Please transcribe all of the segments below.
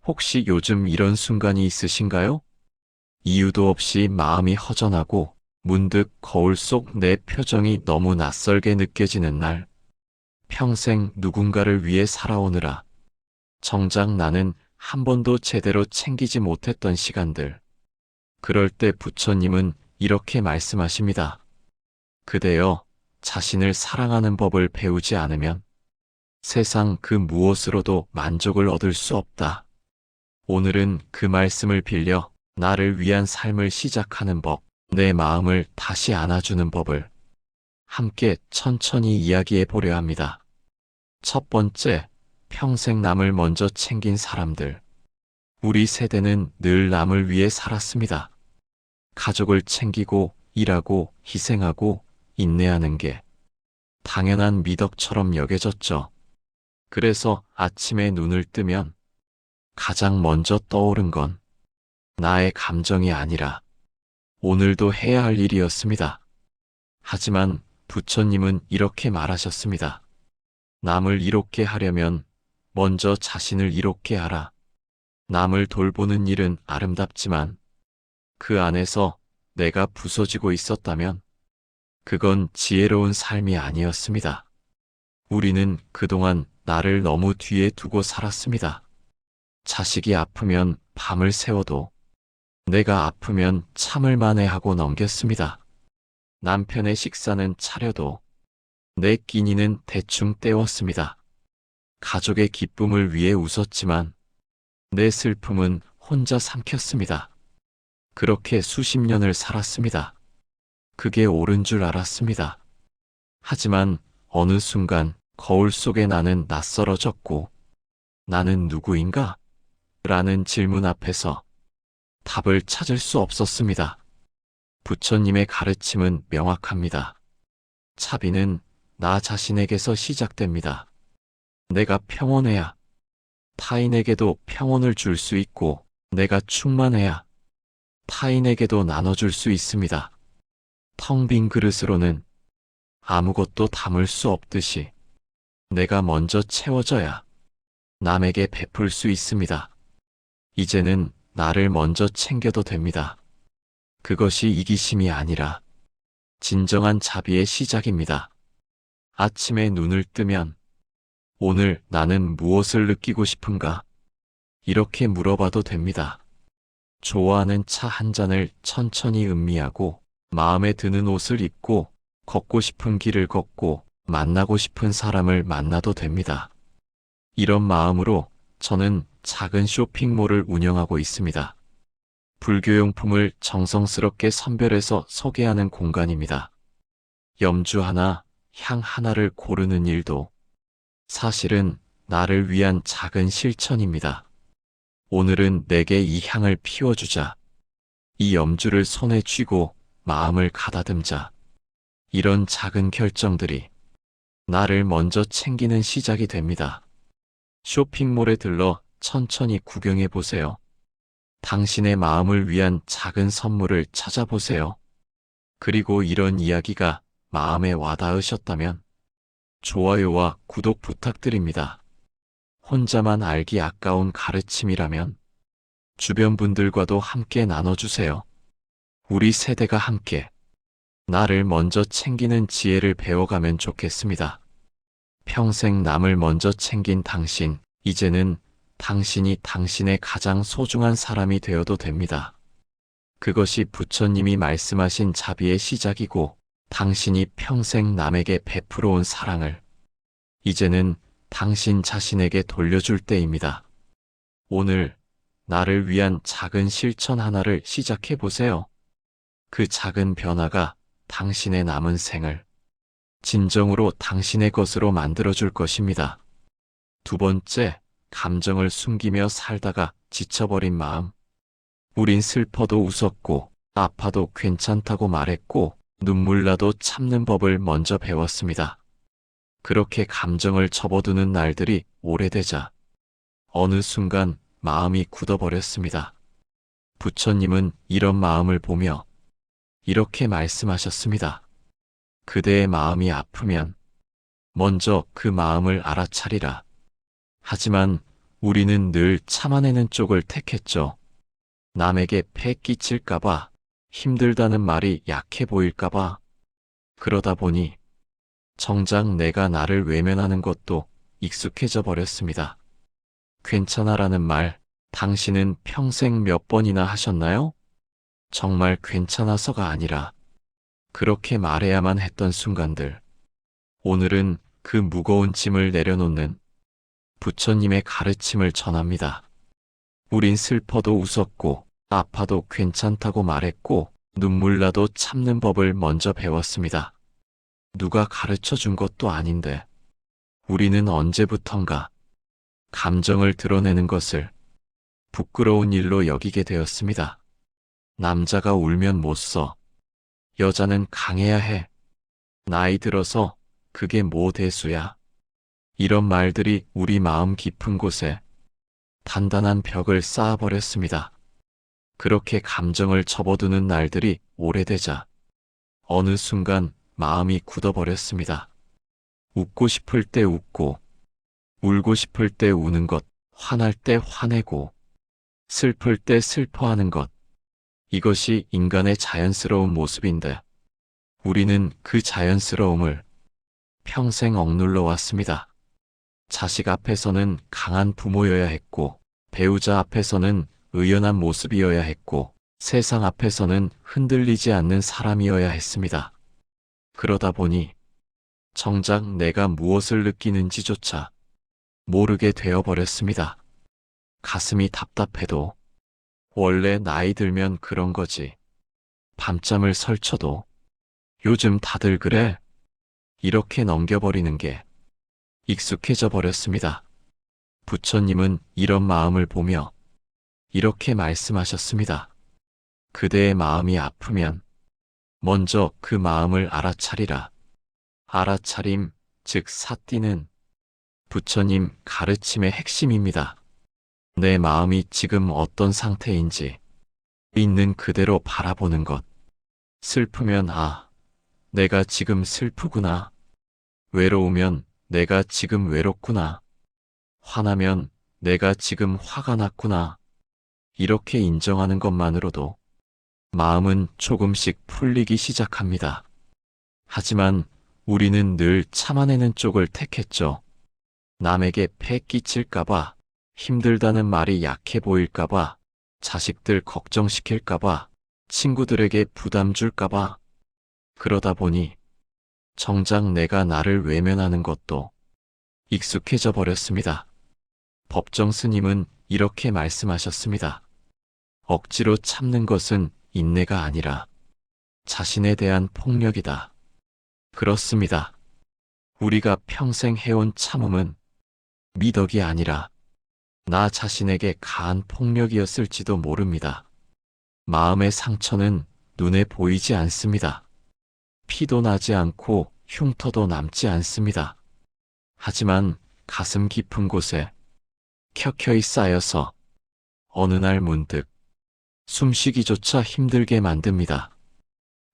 혹시 요즘 이런 순간이 있으신가요? 이유도 없이 마음이 허전하고 문득 거울 속 내 표정이 너무 낯설게 느껴지는 날. 평생 누군가를 위해 살아오느라 정작 나는 한 번도 제대로 챙기지 못했던 시간들. 그럴 때 부처님은 이렇게 말씀하십니다. 그대여, 자신을 사랑하는 법을 배우지 않으면 세상 그 무엇으로도 만족을 얻을 수 없다. 오늘은 그 말씀을 빌려 나를 위한 삶을 시작하는 법, 내 마음을 다시 안아주는 법을 함께 천천히 이야기해 보려 합니다. 첫 번째, 평생 남을 먼저 챙긴 사람들. 우리 세대는 늘 남을 위해 살았습니다. 가족을 챙기고 일하고 희생하고 인내하는 게 당연한 미덕처럼 여겨졌죠. 그래서 아침에 눈을 뜨면 가장 먼저 떠오른 건 나의 감정이 아니라 오늘도 해야 할 일이었습니다. 하지만 부처님은 이렇게 말하셨습니다. 남을 이롭게 하려면 먼저 자신을 이롭게 하라. 남을 돌보는 일은 아름답지만 그 안에서 내가 부서지고 있었다면 그건 지혜로운 삶이 아니었습니다. 우리는 그동안 나를 너무 뒤에 두고 살았습니다. 자식이 아프면 밤을 새워도 내가 아프면 참을 만해하고 넘겼습니다. 남편의 식사는 차려도 내 끼니는 대충 때웠습니다. 가족의 기쁨을 위해 웃었지만 내 슬픔은 혼자 삼켰습니다. 그렇게 수십 년을 살았습니다. 그게 옳은 줄 알았습니다. 하지만 어느 순간 거울 속에 나는 낯설어졌고 나는 누구인가? 라는 질문 앞에서 답을 찾을 수 없었습니다. 부처님의 가르침은 명확합니다. 차비는 나 자신에게서 시작됩니다. 내가 평온해야 타인에게도 평온을 줄 수 있고 내가 충만해야 타인에게도 나눠줄 수 있습니다. 텅 빈 그릇으로는 아무것도 담을 수 없듯이 내가 먼저 채워져야 남에게 베풀 수 있습니다. 이제는 나를 먼저 챙겨도 됩니다. 그것이 이기심이 아니라 진정한 자비의 시작입니다. 아침에 눈을 뜨면 오늘 나는 무엇을 느끼고 싶은가? 이렇게 물어봐도 됩니다. 좋아하는 차 한 잔을 천천히 음미하고 마음에 드는 옷을 입고 걷고 싶은 길을 걷고 만나고 싶은 사람을 만나도 됩니다. 이런 마음으로 저는 작은 쇼핑몰을 운영하고 있습니다. 불교용품을 정성스럽게 선별해서 소개하는 공간입니다. 염주 하나, 향 하나를 고르는 일도 사실은 나를 위한 작은 실천입니다. 오늘은 내게 이 향을 피워주자. 이 염주를 손에 쥐고 마음을 가다듬자. 이런 작은 결정들이 나를 먼저 챙기는 시작이 됩니다. 쇼핑몰에 들러 천천히 구경해 보세요. 당신의 마음을 위한 작은 선물을 찾아보세요. 그리고 이런 이야기가 마음에 와닿으셨다면 좋아요와 구독 부탁드립니다. 혼자만 알기 아까운 가르침이라면 주변 분들과도 함께 나눠주세요. 우리 세대가 함께 나를 먼저 챙기는 지혜를 배워가면 좋겠습니다. 평생 남을 먼저 챙긴 당신, 이제는 당신이 당신의 가장 소중한 사람이 되어도 됩니다. 그것이 부처님이 말씀하신 자비의 시작이고 당신이 평생 남에게 베풀어 온 사랑을 이제는 당신 자신에게 돌려줄 때입니다. 오늘 나를 위한 작은 실천 하나를 시작해 보세요. 그 작은 변화가 당신의 남은 생을 진정으로 당신의 것으로 만들어줄 것입니다. 두 번째, 감정을 숨기며 살다가 지쳐버린 마음. 우린 슬퍼도 웃었고 아파도 괜찮다고 말했고 눈물 나도 참는 법을 먼저 배웠습니다. 그렇게 감정을 접어두는 날들이 오래되자 어느 순간 마음이 굳어버렸습니다. 부처님은 이런 마음을 보며 이렇게 말씀하셨습니다. 그대의 마음이 아프면 먼저 그 마음을 알아차리라. 하지만 우리는 늘 참아내는 쪽을 택했죠. 남에게 폐 끼칠까봐, 힘들다는 말이 약해 보일까봐. 그러다 보니 정작 내가 나를 외면하는 것도 익숙해져 버렸습니다. 괜찮아라는 말, 당신은 평생 몇 번이나 하셨나요? 정말 괜찮아서가 아니라 그렇게 말해야만 했던 순간들. 오늘은 그 무거운 짐을 내려놓는 부처님의 가르침을 전합니다. 우린 슬퍼도 웃었고 아파도 괜찮다고 말했고 눈물 나도 참는 법을 먼저 배웠습니다. 누가 가르쳐 준 것도 아닌데 우리는 언제부턴가 감정을 드러내는 것을 부끄러운 일로 여기게 되었습니다. 남자가 울면 못 써. 여자는 강해야 해. 나이 들어서 그게 뭐 대수야. 이런 말들이 우리 마음 깊은 곳에 단단한 벽을 쌓아버렸습니다. 그렇게 감정을 접어두는 날들이 오래되자 어느 순간 마음이 굳어버렸습니다. 웃고 싶을 때 웃고, 울고 싶을 때 우는 것, 화날 때 화내고, 슬플 때 슬퍼하는 것. 이것이 인간의 자연스러운 모습인데, 우리는 그 자연스러움을 평생 억눌러 왔습니다. 자식 앞에서는 강한 부모여야 했고, 배우자 앞에서는 의연한 모습이어야 했고, 세상 앞에서는 흔들리지 않는 사람이어야 했습니다. 그러다 보니 정작 내가 무엇을 느끼는지조차 모르게 되어버렸습니다. 가슴이 답답해도 원래 나이 들면 그런 거지. 밤잠을 설쳐도 요즘 다들 그래. 이렇게 넘겨버리는 게 익숙해져 버렸습니다. 부처님은 이런 마음을 보며 이렇게 말씀하셨습니다. 그대의 마음이 아프면 먼저 그 마음을 알아차리라. 알아차림, 즉 사띠는 부처님 가르침의 핵심입니다. 내 마음이 지금 어떤 상태인지 있는 그대로 바라보는 것. 슬프면 내가 지금 슬프구나. 외로우면 내가 지금 외롭구나. 화나면 내가 지금 화가 났구나. 이렇게 인정하는 것만으로도 마음은 조금씩 풀리기 시작합니다. 하지만 우리는 늘 참아내는 쪽을 택했죠. 남에게 폐 끼칠까봐, 힘들다는 말이 약해 보일까봐, 자식들 걱정시킬까봐, 친구들에게 부담 줄까봐. 그러다 보니 정작 내가 나를 외면하는 것도 익숙해져 버렸습니다. 법정 스님은 이렇게 말씀하셨습니다. 억지로 참는 것은 인내가 아니라 자신에 대한 폭력이다. 그렇습니다. 우리가 평생 해온 참음은 미덕이 아니라 나 자신에게 가한 폭력이었을지도 모릅니다. 마음의 상처는 눈에 보이지 않습니다. 피도 나지 않고 흉터도 남지 않습니다. 하지만 가슴 깊은 곳에 켜켜이 쌓여서 어느 날 문득 숨쉬기조차 힘들게 만듭니다.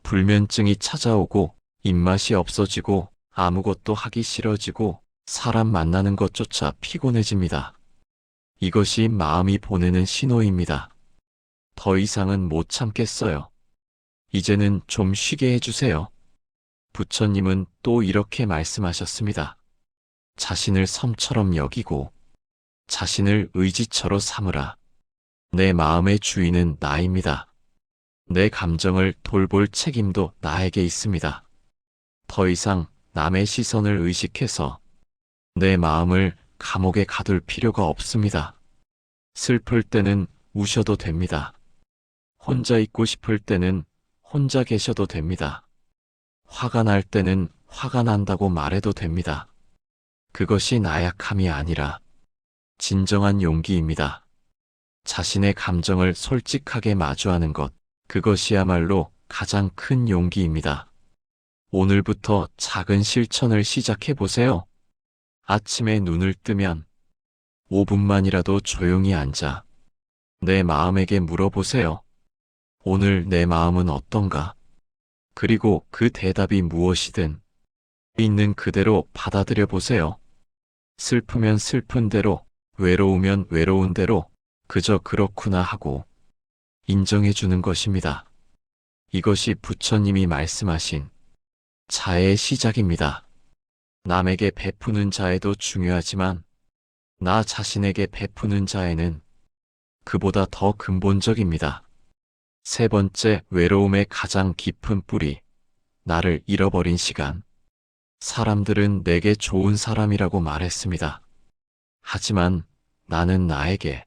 불면증이 찾아오고 입맛이 없어지고 아무것도 하기 싫어지고 사람 만나는 것조차 피곤해집니다. 이것이 마음이 보내는 신호입니다. 더 이상은 못 참겠어요. 이제는 좀 쉬게 해주세요. 부처님은 또 이렇게 말씀하셨습니다. 자신을 섬처럼 여기고 자신을 의지처로 삼으라. 내 마음의 주인은 나입니다. 내 감정을 돌볼 책임도 나에게 있습니다. 더 이상 남의 시선을 의식해서 내 마음을 감옥에 가둘 필요가 없습니다. 슬플 때는 우셔도 됩니다. 혼자 있고 싶을 때는 혼자 계셔도 됩니다. 화가 날 때는 화가 난다고 말해도 됩니다. 그것이 나약함이 아니라 진정한 용기입니다. 자신의 감정을 솔직하게 마주하는 것, 그것이야말로 가장 큰 용기입니다. 오늘부터 작은 실천을 시작해 보세요. 아침에 눈을 뜨면 5분만이라도 조용히 앉아 내 마음에게 물어보세요. 오늘 내 마음은 어떤가? 그리고 그 대답이 무엇이든 있는 그대로 받아들여 보세요. 슬프면 슬픈 대로, 외로우면 외로운 대로 그저 그렇구나 하고 인정해 주는 것입니다. 이것이 부처님이 말씀하신 자애의 시작입니다. 남에게 베푸는 자애도 중요하지만 나 자신에게 베푸는 자애는 그보다 더 근본적입니다. 세 번째, 외로움의 가장 깊은 뿌리, 나를 잃어버린 시간. 사람들은 내게 좋은 사람이라고 말했습니다. 하지만 나는 나에게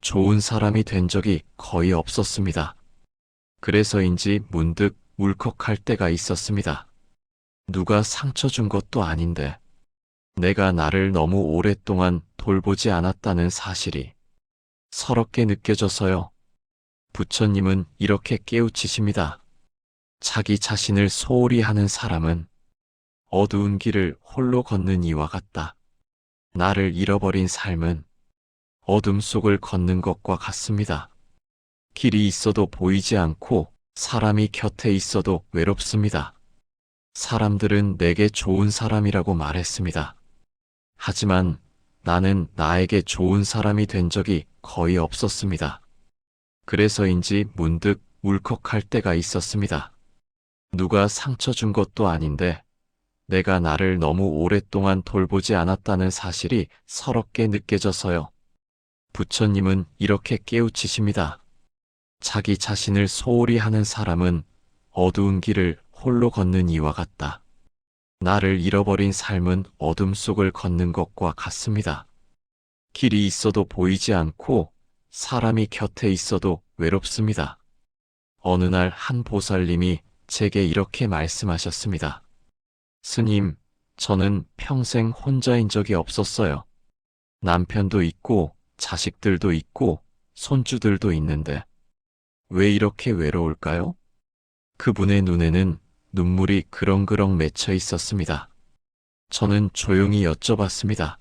좋은 사람이 된 적이 거의 없었습니다. 그래서인지 문득 울컥할 때가 있었습니다. 누가 상처 준 것도 아닌데 내가 나를 너무 오랫동안 돌보지 않았다는 사실이 서럽게 느껴져서요. 부처님은 이렇게 깨우치십니다. 자기 자신을 소홀히 하는 사람은 어두운 길을 홀로 걷는 이와 같다. 나를 잃어버린 삶은 어둠 속을 걷는 것과 같습니다. 길이 있어도 보이지 않고 사람이 곁에 있어도 외롭습니다. 사람들은 내게 좋은 사람이라고 말했습니다. 하지만 나는 나에게 좋은 사람이 된 적이 거의 없었습니다. 그래서인지 문득 울컥할 때가 있었습니다. 누가 상처 준 것도 아닌데 내가 나를 너무 오랫동안 돌보지 않았다는 사실이 서럽게 느껴져서요. 부처님은 이렇게 깨우치십니다. 자기 자신을 소홀히 하는 사람은 어두운 길을 홀로 걷는 이와 같다. 나를 잃어버린 삶은 어둠 속을 걷는 것과 같습니다. 길이 있어도 보이지 않고 사람이 곁에 있어도 외롭습니다. 어느 날 한 보살님이 제게 이렇게 말씀하셨습니다. 스님, 저는 평생 혼자인 적이 없었어요. 남편도 있고 자식들도 있고 손주들도 있는데 왜 이렇게 외로울까요? 그분의 눈에는 눈물이 그렁그렁 맺혀 있었습니다. 저는 조용히 여쭤봤습니다.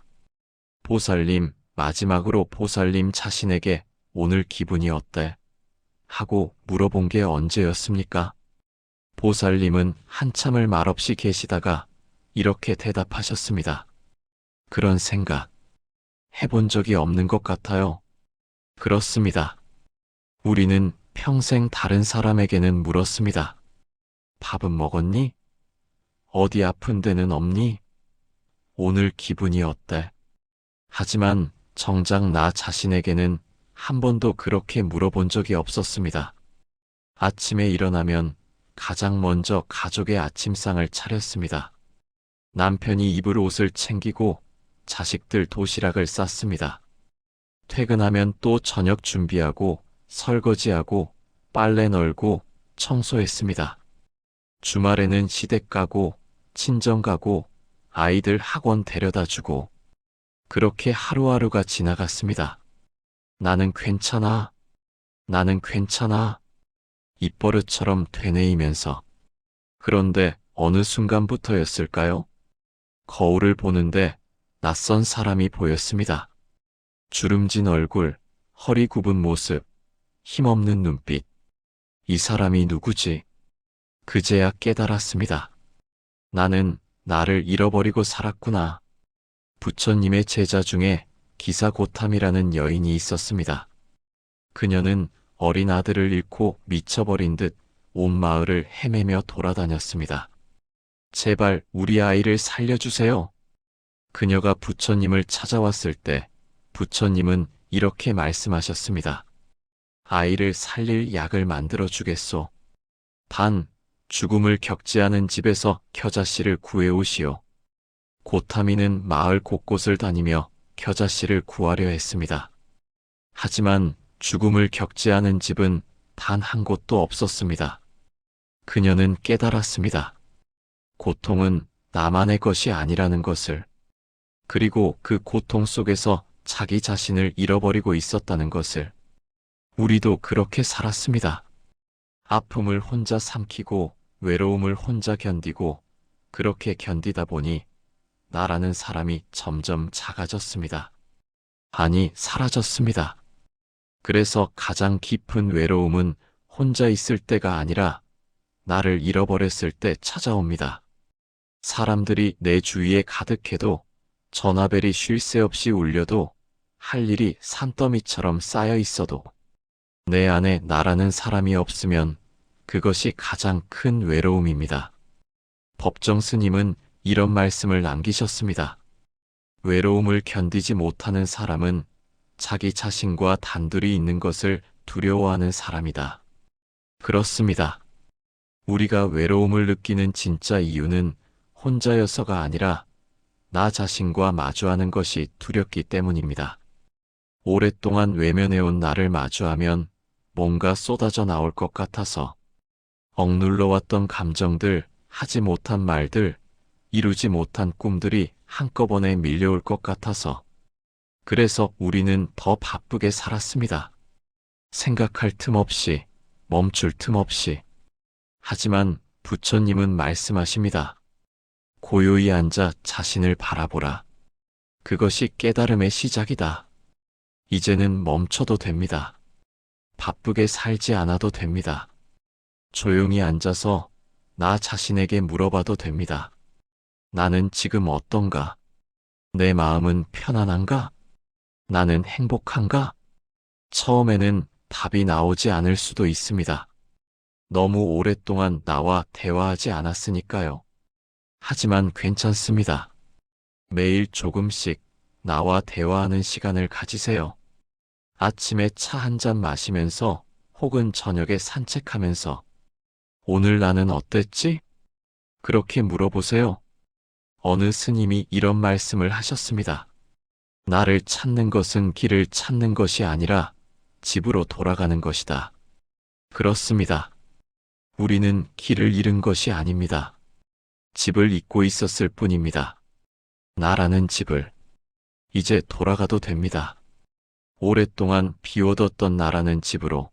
보살님, 마지막으로 보살님 자신에게 오늘 기분이 어때? 하고 물어본 게 언제였습니까? 보살님은 한참을 말없이 계시다가 이렇게 대답하셨습니다. 그런 생각 해본 적이 없는 것 같아요. 그렇습니다. 우리는 평생 다른 사람에게는 물었습니다. 밥은 먹었니? 어디 아픈 데는 없니? 오늘 기분이 어때? 하지만 정작 나 자신에게는 한 번도 그렇게 물어본 적이 없었습니다. 아침에 일어나면 가장 먼저 가족의 아침상을 차렸습니다. 남편이 입을 옷을 챙기고 자식들 도시락을 쌌습니다. 퇴근하면 또 저녁 준비하고 설거지하고 빨래 널고 청소했습니다. 주말에는 시댁 가고 친정 가고 아이들 학원 데려다 주고 그렇게 하루하루가 지나갔습니다. 나는 괜찮아. 나는 괜찮아. 입버릇처럼 되뇌이면서. 그런데 어느 순간부터였을까요? 거울을 보는데 낯선 사람이 보였습니다. 주름진 얼굴, 허리 굽은 모습, 힘없는 눈빛. 이 사람이 누구지? 그제야 깨달았습니다. 나는 나를 잃어버리고 살았구나. 부처님의 제자 중에 기사고탐이라는 여인이 있었습니다. 그녀는 어린 아들을 잃고 미쳐버린 듯 온 마을을 헤매며 돌아다녔습니다. 제발 우리 아이를 살려주세요. 그녀가 부처님을 찾아왔을 때 부처님은 이렇게 말씀하셨습니다. 아이를 살릴 약을 만들어 주겠소. 단, 죽음을 겪지 않은 집에서 겨자씨를 구해오시오. 고타미는 마을 곳곳을 다니며 겨자씨를 구하려 했습니다. 하지만 죽음을 겪지 않은 집은 단 한 곳도 없었습니다. 그녀는 깨달았습니다. 고통은 나만의 것이 아니라는 것을, 그리고 그 고통 속에서 자기 자신을 잃어버리고 있었다는 것을. 우리도 그렇게 살았습니다. 아픔을 혼자 삼키고 외로움을 혼자 견디고 그렇게 견디다 보니 나라는 사람이 점점 작아졌습니다. 아니, 사라졌습니다. 그래서 가장 깊은 외로움은 혼자 있을 때가 아니라 나를 잃어버렸을 때 찾아옵니다. 사람들이 내 주위에 가득해도 전화벨이 쉴 새 없이 울려도 할 일이 산더미처럼 쌓여 있어도 내 안에 나라는 사람이 없으면 그것이 가장 큰 외로움입니다. 법정 스님은 이런 말씀을 남기셨습니다. 외로움을 견디지 못하는 사람은 자기 자신과 단둘이 있는 것을 두려워하는 사람이다. 그렇습니다. 우리가 외로움을 느끼는 진짜 이유는 혼자여서가 아니라 나 자신과 마주하는 것이 두렵기 때문입니다. 오랫동안 외면해온 나를 마주하면 뭔가 쏟아져 나올 것 같아서 억눌러왔던 감정들, 하지 못한 말들, 이루지 못한 꿈들이 한꺼번에 밀려올 것 같아서 그래서 우리는 더 바쁘게 살았습니다. 생각할 틈 없이, 멈출 틈 없이. 하지만 부처님은 말씀하십니다. 고요히 앉아 자신을 바라보라. 그것이 깨달음의 시작이다. 이제는 멈춰도 됩니다. 바쁘게 살지 않아도 됩니다. 조용히 앉아서 나 자신에게 물어봐도 됩니다. 나는 지금 어떤가? 내 마음은 편안한가? 나는 행복한가? 처음에는 답이 나오지 않을 수도 있습니다. 너무 오랫동안 나와 대화하지 않았으니까요. 하지만 괜찮습니다. 매일 조금씩 나와 대화하는 시간을 가지세요. 아침에 차 한 잔 마시면서 혹은 저녁에 산책하면서 오늘 나는 어땠지? 그렇게 물어보세요. 어느 스님이 이런 말씀을 하셨습니다. 나를 찾는 것은 길을 찾는 것이 아니라 집으로 돌아가는 것이다. 그렇습니다. 우리는 길을 잃은 것이 아닙니다. 집을 잊고 있었을 뿐입니다. 나라는 집을. 이제 돌아가도 됩니다. 오랫동안 비워뒀던 나라는 집으로.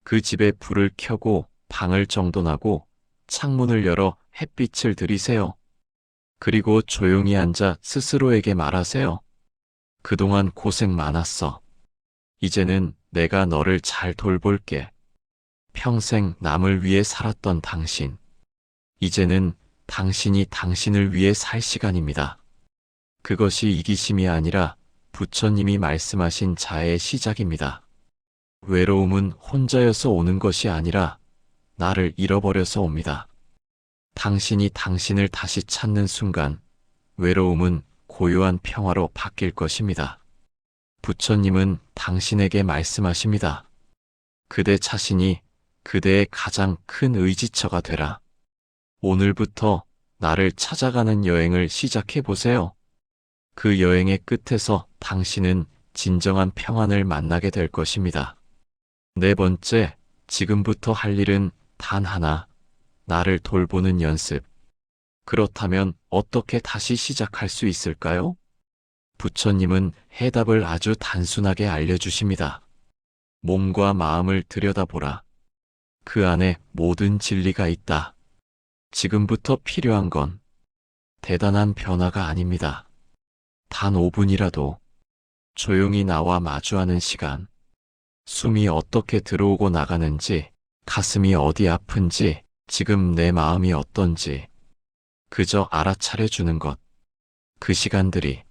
그 집에 불을 켜고 방을 정돈하고 창문을 열어 햇빛을 들이세요. 그리고 조용히 앉아 스스로에게 말하세요. 그동안 고생 많았어. 이제는 내가 너를 잘 돌볼게. 평생 남을 위해 살았던 당신. 이제는 당신이 당신을 위해 살 시간입니다. 그것이 이기심이 아니라 부처님이 말씀하신 자애의 시작입니다. 외로움은 혼자여서 오는 것이 아니라 나를 잃어버려서 옵니다. 당신이 당신을 다시 찾는 순간 외로움은 고요한 평화로 바뀔 것입니다. 부처님은 당신에게 말씀하십니다. 그대 자신이 그대의 가장 큰 의지처가 되라. 오늘부터 나를 찾아가는 여행을 시작해 보세요. 그 여행의 끝에서 당신은 진정한 평안을 만나게 될 것입니다. 네 번째, 지금부터 할 일은 단 하나, 나를 돌보는 연습. 그렇다면 어떻게 다시 시작할 수 있을까요? 부처님은 해답을 아주 단순하게 알려주십니다. 몸과 마음을 들여다보라. 그 안에 모든 진리가 있다. 지금부터 필요한 건 대단한 변화가 아닙니다. 단 5분이라도 조용히 나와 마주하는 시간. 숨이 어떻게 들어오고 나가는지, 가슴이 어디 아픈지, 지금 내 마음이 어떤지 그저 알아차려 주는 것. 그 시간들이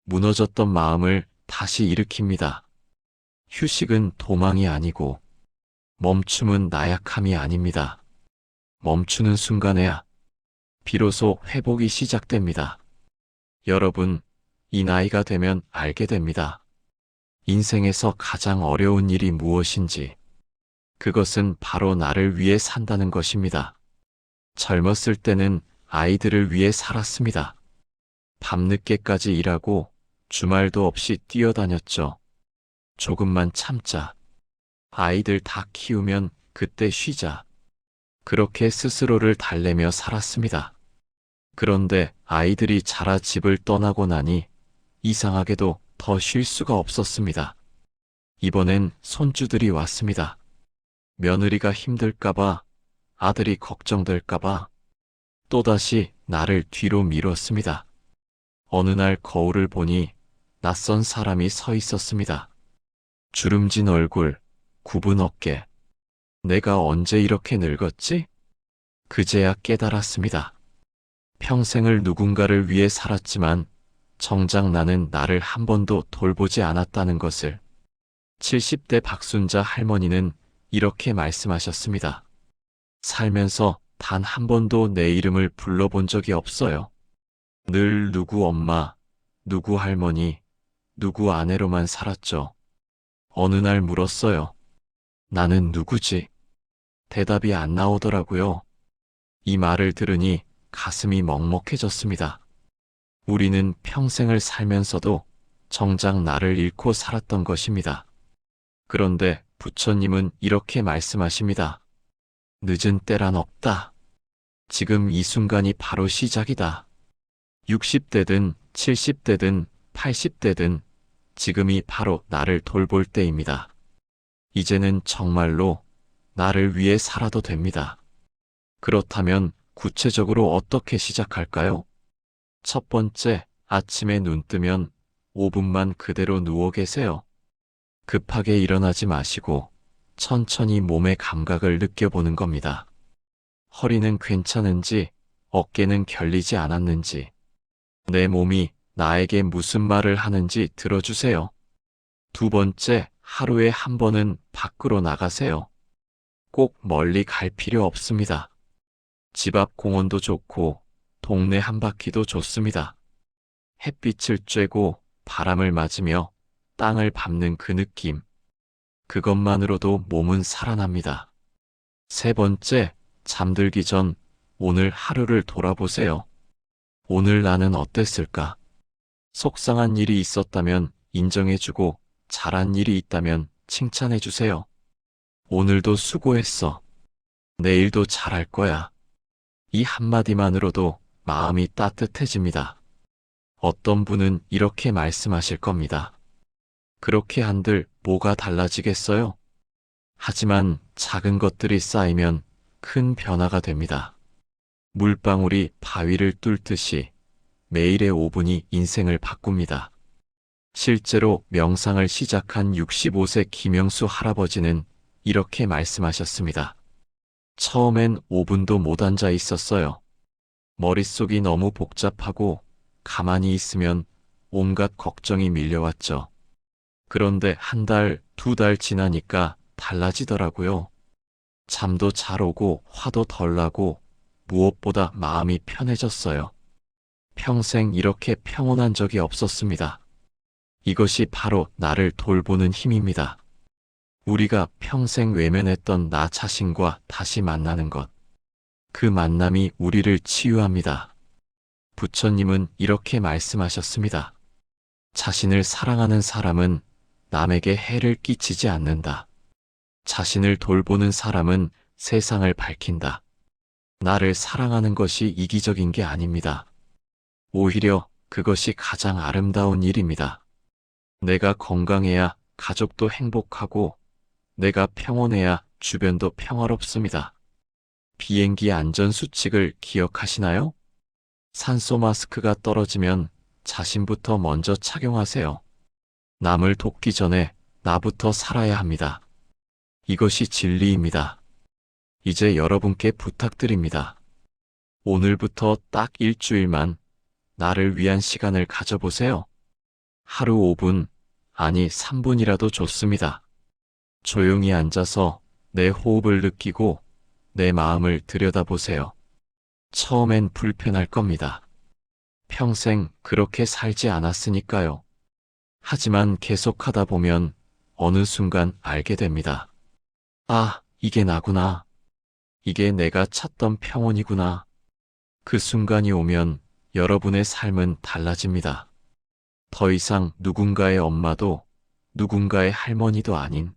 무너졌던 마음을 다시 일으킵니다. 휴식은 도망이 아니고 멈춤은 나약함이 아닙니다. 멈추는 순간에야 비로소 회복이 시작됩니다. 여러분, 이 나이가 되면 알게 됩니다. 인생에서 가장 어려운 일이 무엇인지. 그것은 바로 나를 위해 산다는 것입니다. 젊었을 때는 아이들을 위해 살았습니다. 밤늦게까지 일하고 주말도 없이 뛰어다녔죠. 조금만 참자. 아이들 다 키우면 그때 쉬자. 그렇게 스스로를 달래며 살았습니다. 그런데 아이들이 자라 집을 떠나고 나니 이상하게도 더 쉴 수가 없었습니다. 이번엔 손주들이 왔습니다. 며느리가 힘들까봐, 아들이 걱정될까봐 또다시 나를 뒤로 미뤘습니다. 어느 날 거울을 보니 낯선 사람이 서 있었습니다. 주름진 얼굴, 굽은 어깨. 내가 언제 이렇게 늙었지? 그제야 깨달았습니다. 평생을 누군가를 위해 살았지만 정작 나는 나를 한 번도 돌보지 않았다는 것을. 70대 박순자 할머니는 이렇게 말씀하셨습니다. 살면서 단 한 번도 내 이름을 불러본 적이 없어요. 늘 누구 엄마, 누구 할머니, 누구 아내로만 살았죠. 어느 날 물었어요. 나는 누구지? 대답이 안 나오더라고요. 이 말을 들으니 가슴이 먹먹해졌습니다. 우리는 평생을 살면서도 정작 나를 잃고 살았던 것입니다. 그런데 부처님은 이렇게 말씀하십니다. 늦은 때란 없다. 지금 이 순간이 바로 시작이다. 60대든 70대든 80대든 지금이 바로 나를 돌볼 때입니다. 이제는 정말로 나를 위해 살아도 됩니다. 그렇다면 구체적으로 어떻게 시작할까요? 첫 번째, 아침에 눈 뜨면 5분만 그대로 누워 계세요. 급하게 일어나지 마시고 천천히 몸의 감각을 느껴보는 겁니다. 허리는 괜찮은지, 어깨는 결리지 않았는지, 내 몸이 나에게 무슨 말을 하는지 들어주세요. 두 번째, 하루에 한 번은 밖으로 나가세요. 꼭 멀리 갈 필요 없습니다. 집 앞 공원도 좋고 동네 한 바퀴도 좋습니다. 햇빛을 쬐고 바람을 맞으며 땅을 밟는 그 느낌. 그것만으로도 몸은 살아납니다. 세 번째, 잠들기 전 오늘 하루를 돌아보세요. 오늘 나는 어땠을까? 속상한 일이 있었다면 인정해주고 잘한 일이 있다면 칭찬해주세요. 오늘도 수고했어. 내일도 잘할 거야. 이 한마디만으로도 마음이 따뜻해집니다. 어떤 분은 이렇게 말씀하실 겁니다. 그렇게 한들 뭐가 달라지겠어요? 하지만 작은 것들이 쌓이면 큰 변화가 됩니다. 물방울이 바위를 뚫듯이 매일의 5분이 인생을 바꿉니다. 실제로 명상을 시작한 65세 김영수 할아버지는 이렇게 말씀하셨습니다. 처음엔 5분도 못 앉아 있었어요. 머릿속이 너무 복잡하고 가만히 있으면 온갖 걱정이 밀려왔죠. 그런데 한 달, 두 달 지나니까 달라지더라고요. 잠도 잘 오고 화도 덜 나고 무엇보다 마음이 편해졌어요. 평생 이렇게 평온한 적이 없었습니다. 이것이 바로 나를 돌보는 힘입니다. 우리가 평생 외면했던 나 자신과 다시 만나는 것. 그 만남이 우리를 치유합니다. 부처님은 이렇게 말씀하셨습니다. 자신을 사랑하는 사람은 남에게 해를 끼치지 않는다. 자신을 돌보는 사람은 세상을 밝힌다. 나를 사랑하는 것이 이기적인 게 아닙니다. 오히려 그것이 가장 아름다운 일입니다. 내가 건강해야 가족도 행복하고 내가 평온해야 주변도 평화롭습니다. 비행기 안전수칙을 기억하시나요? 산소 마스크가 떨어지면 자신부터 먼저 착용하세요. 남을 돕기 전에 나부터 살아야 합니다. 이것이 진리입니다. 이제 여러분께 부탁드립니다. 오늘부터 딱 일주일만 나를 위한 시간을 가져보세요. 하루 5분, 아니 3분이라도 좋습니다. 조용히 앉아서 내 호흡을 느끼고 내 마음을 들여다보세요. 처음엔 불편할 겁니다. 평생 그렇게 살지 않았으니까요. 하지만 계속하다 보면 어느 순간 알게 됩니다. 아, 이게 나구나. 이게 내가 찾던 평온이구나. 그 순간이 오면 여러분의 삶은 달라집니다. 더 이상 누군가의 엄마도 누군가의 할머니도 아닌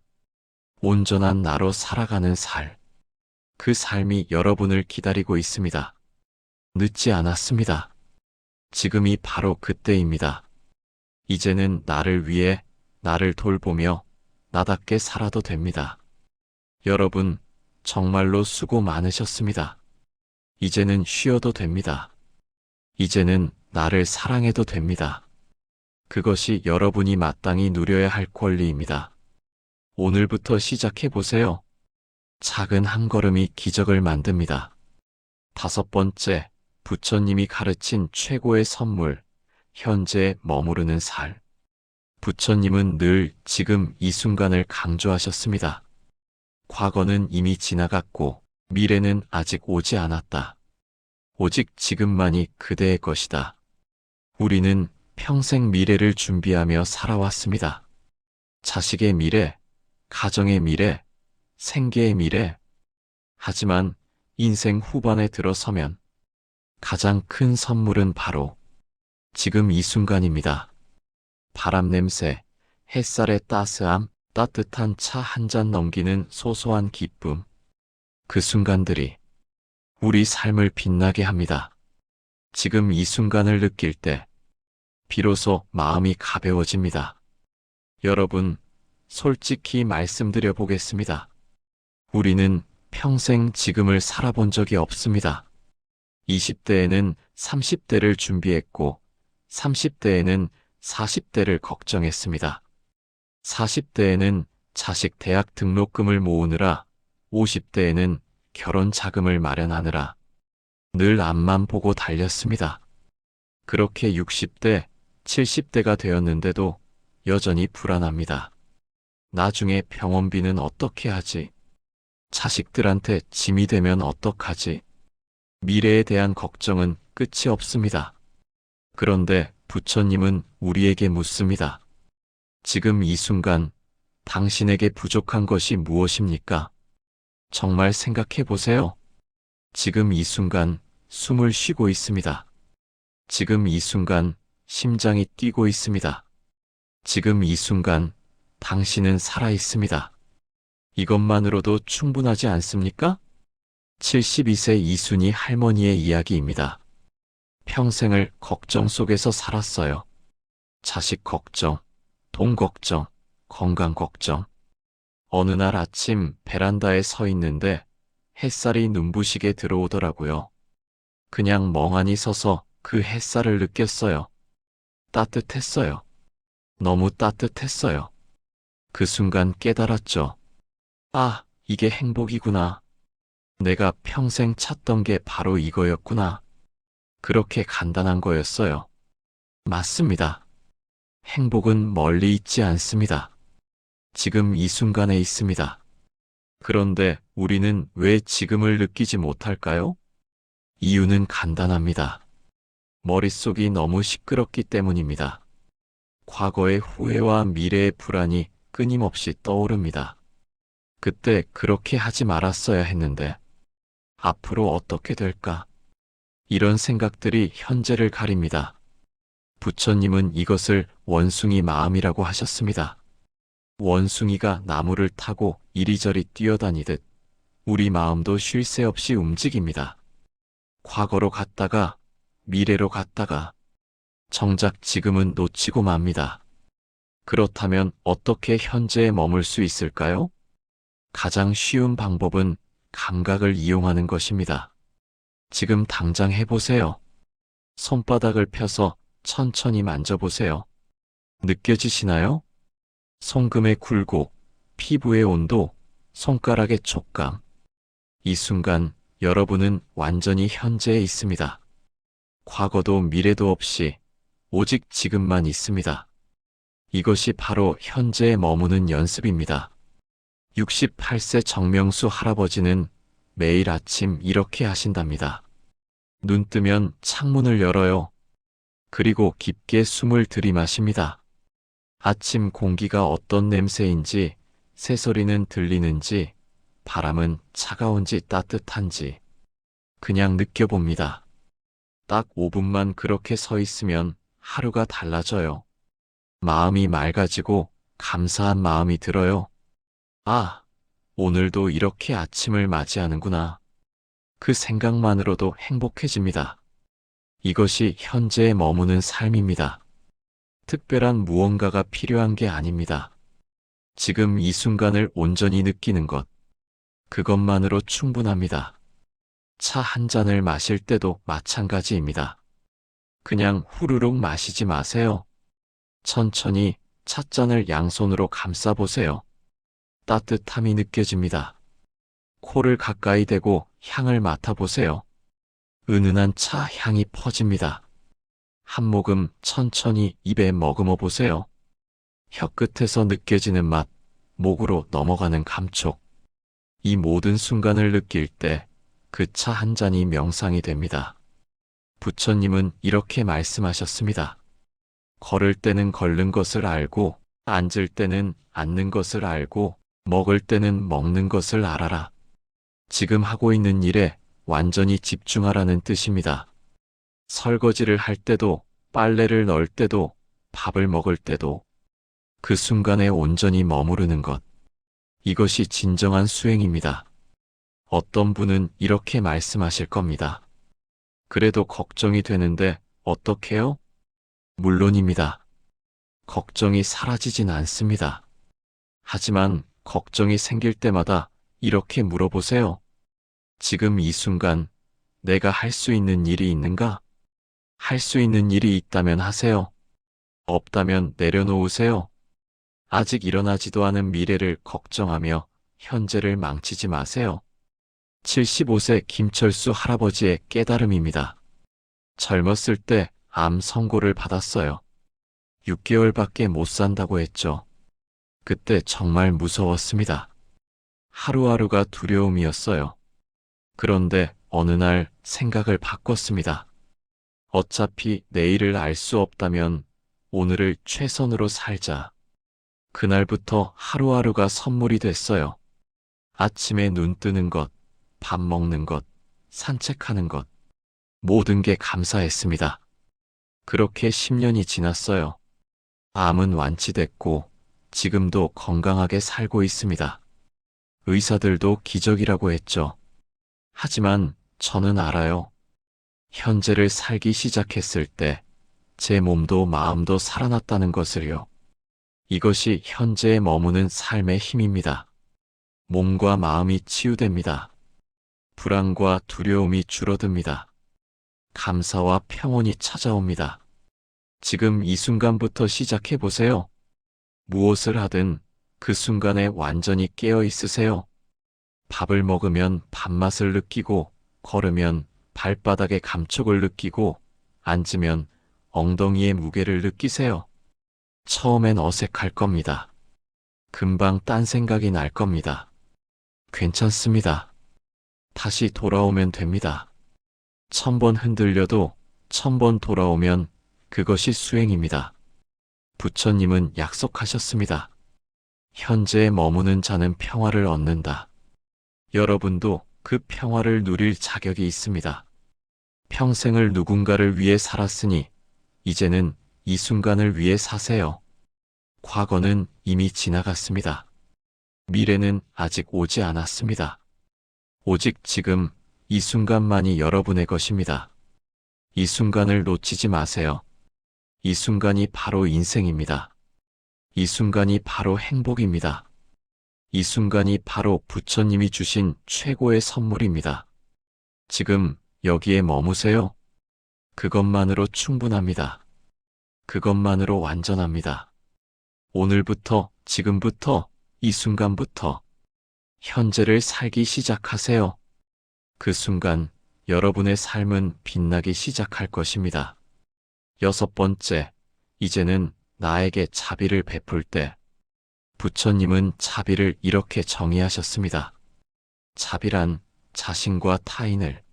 온전한 나로 살아가는 살. 그 삶이 여러분을 기다리고 있습니다. 늦지 않았습니다. 지금이 바로 그때입니다. 이제는 나를 위해 나를 돌보며 나답게 살아도 됩니다. 여러분, 정말로 수고 많으셨습니다. 이제는 쉬어도 됩니다. 이제는 나를 사랑해도 됩니다. 그것이 여러분이 마땅히 누려야 할 권리입니다. 오늘부터 시작해보세요. 작은 한 걸음이 기적을 만듭니다. 5번째, 부처님이 가르친 최고의 선물, 현재에 머무르는 살. 부처님은 늘 지금 이 순간을 강조하셨습니다. 과거는 이미 지나갔고 미래는 아직 오지 않았다. 오직 지금만이 그대의 것이다. 우리는 평생 미래를 준비하며 살아왔습니다. 자식의 미래, 가정의 미래, 생계의 미래. 하지만 인생 후반에 들어서면 가장 큰 선물은 바로 지금 이 순간입니다. 바람 냄새, 햇살의 따스함, 따뜻한 차 한 잔 넘기는 소소한 기쁨. 그 순간들이 우리 삶을 빛나게 합니다. 지금 이 순간을 느낄 때 비로소 마음이 가벼워집니다. 여러분, 솔직히 말씀드려 보겠습니다. 우리는 평생 지금을 살아본 적이 없습니다. 20대에는 30대를 준비했고 30대에는 40대를 걱정했습니다. 40대에는 자식 대학 등록금을 모으느라 50대에는 결혼 자금을 마련하느라 늘 앞만 보고 달렸습니다. 그렇게 60대, 70대가 되었는데도 여전히 불안합니다. 나중에 병원비는 어떻게 하지? 자식들한테 짐이 되면 어떡하지? 미래에 대한 걱정은 끝이 없습니다. 그런데 부처님은 우리에게 묻습니다. 지금 이 순간 당신에게 부족한 것이 무엇입니까? 정말 생각해 보세요. 지금 이 순간 숨을 쉬고 있습니다. 지금 이 순간 심장이 뛰고 있습니다. 지금 이 순간 당신은 살아 있습니다. 이것만으로도 충분하지 않습니까? 72세 이순희 할머니의 이야기입니다. 평생을 걱정 속에서 살았어요. 자식 걱정, 돈 걱정, 건강 걱정. 어느 날 아침 베란다에 서 있는데 햇살이 눈부시게 들어오더라고요. 그냥 멍하니 서서 그 햇살을 느꼈어요. 따뜻했어요. 너무 따뜻했어요. 그 순간 깨달았죠. 아, 이게 행복이구나. 내가 평생 찾던 게 바로 이거였구나. 그렇게 간단한 거였어요. 맞습니다. 행복은 멀리 있지 않습니다. 지금 이 순간에 있습니다. 그런데 우리는 왜 지금을 느끼지 못할까요? 이유는 간단합니다. 머릿속이 너무 시끄럽기 때문입니다. 과거의 후회와 미래의 불안이 끊임없이 떠오릅니다. 그때 그렇게 하지 말았어야 했는데 앞으로 어떻게 될까? 이런 생각들이 현재를 가립니다. 부처님은 이것을 원숭이 마음이라고 하셨습니다. 원숭이가 나무를 타고 이리저리 뛰어다니듯 우리 마음도 쉴 새 없이 움직입니다. 과거로 갔다가 미래로 갔다가 정작 지금은 놓치고 맙니다. 그렇다면 어떻게 현재에 머물 수 있을까요? 가장 쉬운 방법은 감각을 이용하는 것입니다. 지금 당장 해보세요. 손바닥을 펴서 천천히 만져보세요. 느껴지시나요? 손금의 굴곡, 피부의 온도, 손가락의 촉감. 이 순간 여러분은 완전히 현재에 있습니다. 과거도 미래도 없이 오직 지금만 있습니다. 이것이 바로 현재에 머무는 연습입니다. 68세 정명수 할아버지는 매일 아침 이렇게 하신답니다. 눈 뜨면 창문을 열어요. 그리고 깊게 숨을 들이마십니다. 아침 공기가 어떤 냄새인지, 새소리는 들리는지, 바람은 차가운지 따뜻한지 그냥 느껴봅니다. 딱 5분만 그렇게 서 있으면 하루가 달라져요. 마음이 맑아지고 감사한 마음이 들어요. 아, 오늘도 이렇게 아침을 맞이하는구나. 그 생각만으로도 행복해집니다. 이것이 현재에 머무는 삶입니다. 특별한 무언가가 필요한 게 아닙니다. 지금 이 순간을 온전히 느끼는 것, 그것만으로 충분합니다. 차 한 잔을 마실 때도 마찬가지입니다. 그냥 후루룩 마시지 마세요. 천천히 찻잔을 양손으로 감싸보세요. 따뜻함이 느껴집니다. 코를 가까이 대고 향을 맡아보세요. 은은한 차 향이 퍼집니다. 한 모금 천천히 입에 머금어 보세요. 혀끝에서 느껴지는 맛, 목으로 넘어가는 감촉. 이 모든 순간을 느낄 때 그 차 한 잔이 명상이 됩니다. 부처님은 이렇게 말씀하셨습니다. 걸을 때는 걷는 것을 알고, 앉을 때는 앉는 것을 알고, 먹을 때는 먹는 것을 알아라. 지금 하고 있는 일에 완전히 집중하라는 뜻입니다. 설거지를 할 때도, 빨래를 넣을 때도, 밥을 먹을 때도 그 순간에 온전히 머무르는 것. 이것이 진정한 수행입니다. 어떤 분은 이렇게 말씀하실 겁니다. 그래도 걱정이 되는데 어떡해요? 물론입니다. 걱정이 사라지진 않습니다. 하지만 걱정이 생길 때마다 이렇게 물어보세요. 지금 이 순간 내가 할 수 있는 일이 있는가? 할 수 있는 일이 있다면 하세요. 없다면 내려놓으세요. 아직 일어나지도 않은 미래를 걱정하며 현재를 망치지 마세요. 75세 김철수 할아버지의 깨달음입니다. 젊었을 때 암 선고를 받았어요. 6개월밖에 못 산다고 했죠. 그때 정말 무서웠습니다. 하루하루가 두려움이었어요. 그런데 어느 날 생각을 바꿨습니다. 어차피 내일을 알 수 없다면 오늘을 최선으로 살자. 그날부터 하루하루가 선물이 됐어요. 아침에 눈 뜨는 것, 밥 먹는 것, 산책하는 것, 모든 게 감사했습니다. 그렇게 10년이 지났어요. 암은 완치됐고 지금도 건강하게 살고 있습니다. 의사들도 기적이라고 했죠. 하지만 저는 알아요. 현재를 살기 시작했을 때 제 몸도 마음도 살아났다는 것을요. 이것이 현재에 머무는 삶의 힘입니다. 몸과 마음이 치유됩니다. 불안과 두려움이 줄어듭니다. 감사와 평온이 찾아옵니다. 지금 이 순간부터 시작해 보세요. 무엇을 하든 그 순간에 완전히 깨어 있으세요. 밥을 먹으면 밥맛을 느끼고, 걸으면 발바닥의 감촉을 느끼고, 앉으면 엉덩이의 무게를 느끼세요. 처음엔 어색할 겁니다. 금방 딴 생각이 날 겁니다. 괜찮습니다. 다시 돌아오면 됩니다. 1000번 흔들려도 1000번 돌아오면 그것이 수행입니다. 부처님은 약속하셨습니다. 현재에 머무는 자는 평화를 얻는다. 여러분도 그 평화를 누릴 자격이 있습니다. 평생을 누군가를 위해 살았으니 이제는 이 순간을 위해 사세요. 과거는 이미 지나갔습니다. 미래는 아직 오지 않았습니다. 오직 지금 이 순간만이 여러분의 것입니다. 이 순간을 놓치지 마세요. 이 순간이 바로 인생입니다. 이 순간이 바로 행복입니다. 이 순간이 바로 부처님이 주신 최고의 선물입니다. 지금 여기에 머무세요. 그것만으로 충분합니다. 그것만으로 완전합니다. 오늘부터, 지금부터, 이 순간부터 현재를 살기 시작하세요. 그 순간 여러분의 삶은 빛나기 시작할 것입니다. 6번째, 이제는 나에게 자비를 베풀 때. 부처님은 자비를 이렇게 정의하셨습니다. 자비란 자신과 타인을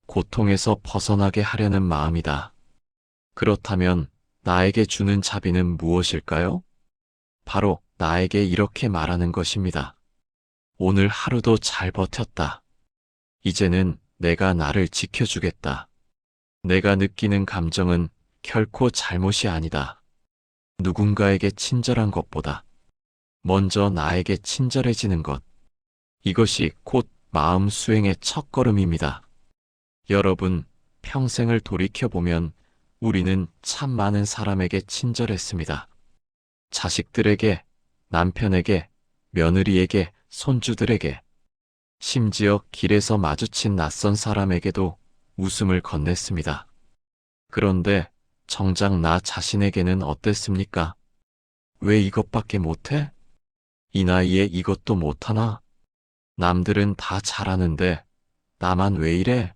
고통에서 벗어나게 하려는 마음이다. 그렇다면 나에게 주는 자비는 무엇일까요? 바로 나에게 이렇게 말하는 것입니다. 오늘 하루도 잘 버텼다. 이제는 내가 나를 지켜주겠다. 내가 느끼는 감정은 결코 잘못이 아니다. 누군가에게 친절한 것보다 먼저 나에게 친절해지는 것. 이것이 곧 마음 수행의 첫걸음입니다. 여러분, 평생을 돌이켜보면 우리는 참 많은 사람에게 친절했습니다. 자식들에게, 남편에게, 며느리에게, 손주들에게, 심지어 길에서 마주친 낯선 사람에게도 웃음을 건넸습니다. 그런데 정작 나 자신에게는 어땠습니까? 왜 이것밖에 못해? 이 나이에 이것도 못하나? 남들은 다 잘하는데 나만 왜 이래?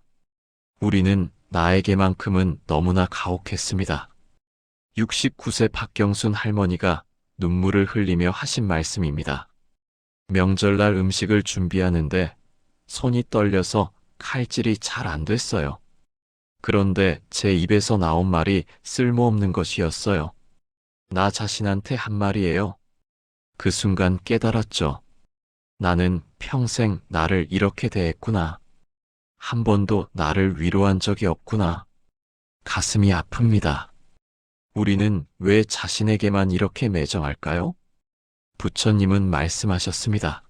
우리는 나에게만큼은 너무나 가혹했습니다. 69세 박경순 할머니가 눈물을 흘리며 하신 말씀입니다. 명절날 음식을 준비하는데 손이 떨려서 칼질이 잘 안 됐어요. 그런데 제 입에서 나온 말이 쓸모없는 것이었어요. 나 자신한테 한 말이에요. 그 순간 깨달았죠. 나는 평생 나를 이렇게 대했구나. 한 번도 나를 위로한 적이 없구나. 가슴이 아픕니다. 우리는 왜 자신에게만 이렇게 매정할까요? 부처님은 말씀하셨습니다.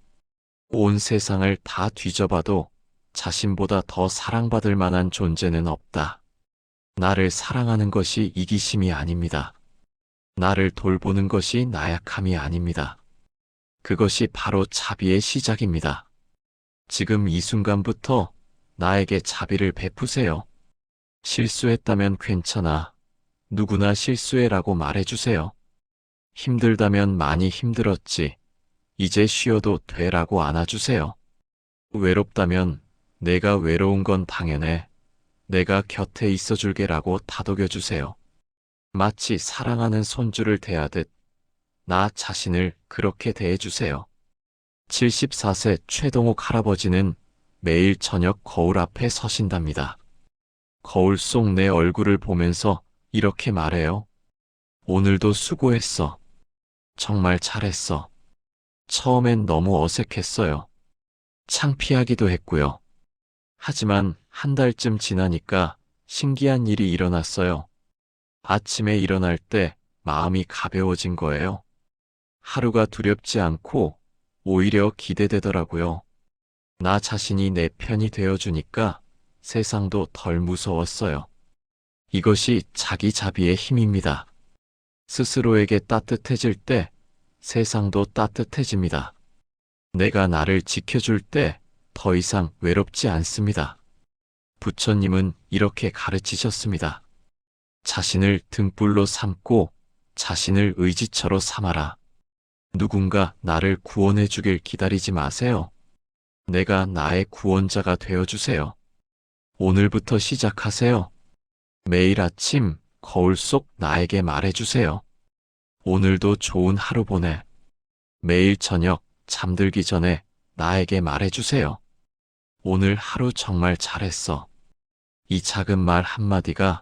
온 세상을 다 뒤져봐도 자신보다 더 사랑받을 만한 존재는 없다. 나를 사랑하는 것이 이기심이 아닙니다. 나를 돌보는 것이 나약함이 아닙니다. 그것이 바로 자비의 시작입니다. 지금 이 순간부터 나에게 자비를 베푸세요. 실수했다면 괜찮아. 누구나 실수해라고 말해주세요. 힘들다면 많이 힘들었지. 이제 쉬어도 돼라고 안아주세요. 외롭다면 내가 외로운 건 당연해. 내가 곁에 있어줄게라고 다독여주세요. 마치 사랑하는 손주를 대하듯 나 자신을 그렇게 대해주세요. 74세 최동욱 할아버지는 매일 저녁 거울 앞에 서신답니다. 거울 속 내 얼굴을 보면서 이렇게 말해요. 오늘도 수고했어. 정말 잘했어. 처음엔 너무 어색했어요. 창피하기도 했고요. 하지만 한 달쯤 지나니까 신기한 일이 일어났어요. 아침에 일어날 때 마음이 가벼워진 거예요. 하루가 두렵지 않고 오히려 기대되더라고요. 나 자신이 내 편이 되어주니까 세상도 덜 무서웠어요. 이것이 자기 자비의 힘입니다. 스스로에게 따뜻해질 때 세상도 따뜻해집니다. 내가 나를 지켜줄 때 더 이상 외롭지 않습니다. 부처님은 이렇게 가르치셨습니다. 자신을 등불로 삼고 자신을 의지처로 삼아라. 누군가 나를 구원해 주길 기다리지 마세요. 내가 나의 구원자가 되어주세요. 오늘부터 시작하세요. 매일 아침 거울 속 나에게 말해주세요. 오늘도 좋은 하루 보내. 매일 저녁 잠들기 전에 나에게 말해주세요. 오늘 하루 정말 잘했어. 이 작은 말 한마디가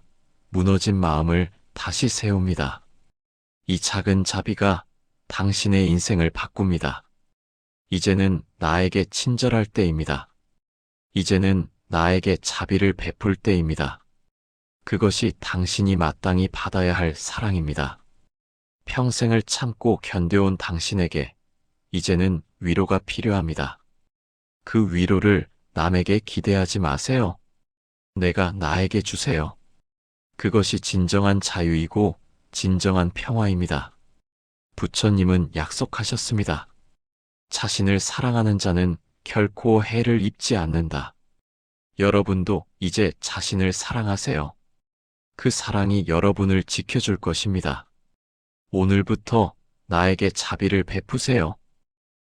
무너진 마음을 다시 세웁니다. 이 작은 자비가 당신의 인생을 바꿉니다. 이제는 나에게 친절할 때입니다. 이제는 나에게 자비를 베풀 때입니다. 그것이 당신이 마땅히 받아야 할 사랑입니다. 평생을 참고 견뎌온 당신에게 이제는 위로가 필요합니다. 그 위로를 남에게 기대하지 마세요. 내가 나에게 주세요. 그것이 진정한 자유이고 진정한 평화입니다. 부처님은 약속하셨습니다. 자신을 사랑하는 자는 결코 해를 입지 않는다. 여러분도 이제 자신을 사랑하세요. 그 사랑이 여러분을 지켜줄 것입니다. 오늘부터 나에게 자비를 베푸세요.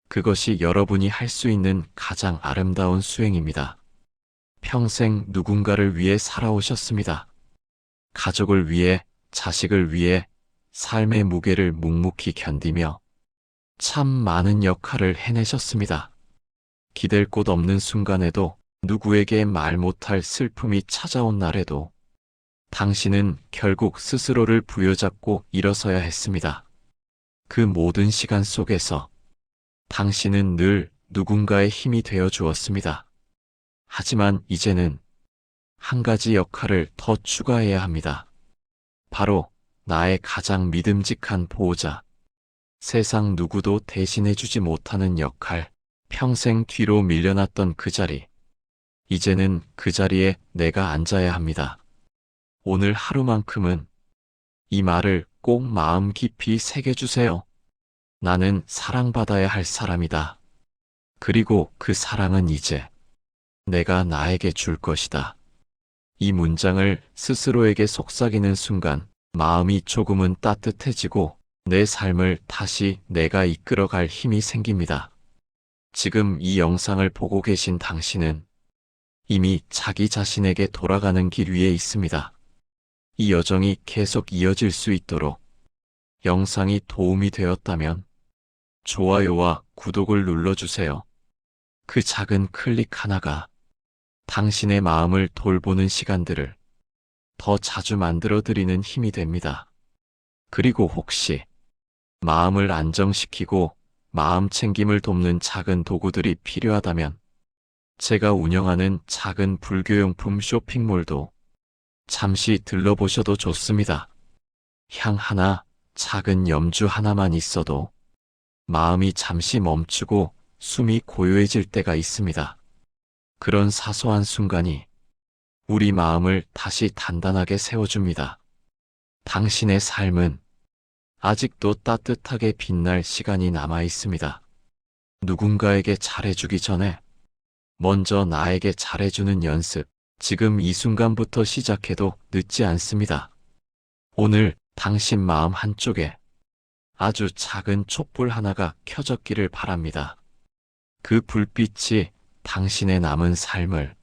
그것이 여러분이 할 수 있는 가장 아름다운 수행입니다. 평생 누군가를 위해 살아오셨습니다. 가족을 위해, 자식을 위해 삶의 무게를 묵묵히 견디며 참 많은 역할을 해내셨습니다. 기댈 곳 없는 순간에도 누구에게 말 못할 슬픔이 찾아온 날에도 당신은 결국 스스로를 부여잡고 일어서야 했습니다. 그 모든 시간 속에서 당신은 늘 누군가의 힘이 되어 주었습니다. 하지만 이제는 한 가지 역할을 더 추가해야 합니다. 바로 나의 가장 믿음직한 보호자. 세상 누구도 대신해주지 못하는 역할, 평생 뒤로 밀려났던 그 자리. 이제는 그 자리에 내가 앉아야 합니다. 오늘 하루만큼은 이 말을 꼭 마음 깊이 새겨주세요. 나는 사랑받아야 할 사람이다. 그리고 그 사랑은 이제 내가 나에게 줄 것이다. 이 문장을 스스로에게 속삭이는 순간 마음이 조금은 따뜻해지고 내 삶을 다시 내가 이끌어갈 힘이 생깁니다. 지금 이 영상을 보고 계신 당신은 이미 자기 자신에게 돌아가는 길 위에 있습니다. 이 여정이 계속 이어질 수 있도록 영상이 도움이 되었다면 좋아요와 구독을 눌러주세요. 그 작은 클릭 하나가 당신의 마음을 돌보는 시간들을 더 자주 만들어드리는 힘이 됩니다. 그리고 혹시 마음을 안정시키고 마음 챙김을 돕는 작은 도구들이 필요하다면 제가 운영하는 작은 불교용품 쇼핑몰도 잠시 들러보셔도 좋습니다. 향 하나, 작은 염주 하나만 있어도 마음이 잠시 멈추고 숨이 고요해질 때가 있습니다. 그런 사소한 순간이 우리 마음을 다시 단단하게 세워줍니다. 당신의 삶은 아직도 따뜻하게 빛날 시간이 남아 있습니다. 누군가에게 잘해주기 전에 먼저 나에게 잘해주는 연습, 지금 이 순간부터 시작해도 늦지 않습니다. 오늘 당신 마음 한쪽에 아주 작은 촛불 하나가 켜졌기를 바랍니다. 그 불빛이 당신의 남은 삶을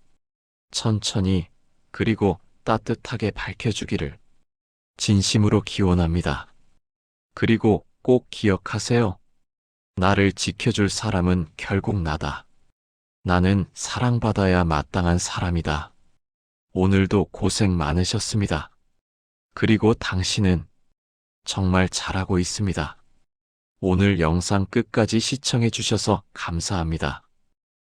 천천히 그리고 따뜻하게 밝혀주기를 진심으로 기원합니다. 그리고 꼭 기억하세요. 나를 지켜줄 사람은 결국 나다. 나는 사랑받아야 마땅한 사람이다. 오늘도 고생 많으셨습니다. 그리고 당신은 정말 잘하고 있습니다. 오늘 영상 끝까지 시청해 주셔서 감사합니다.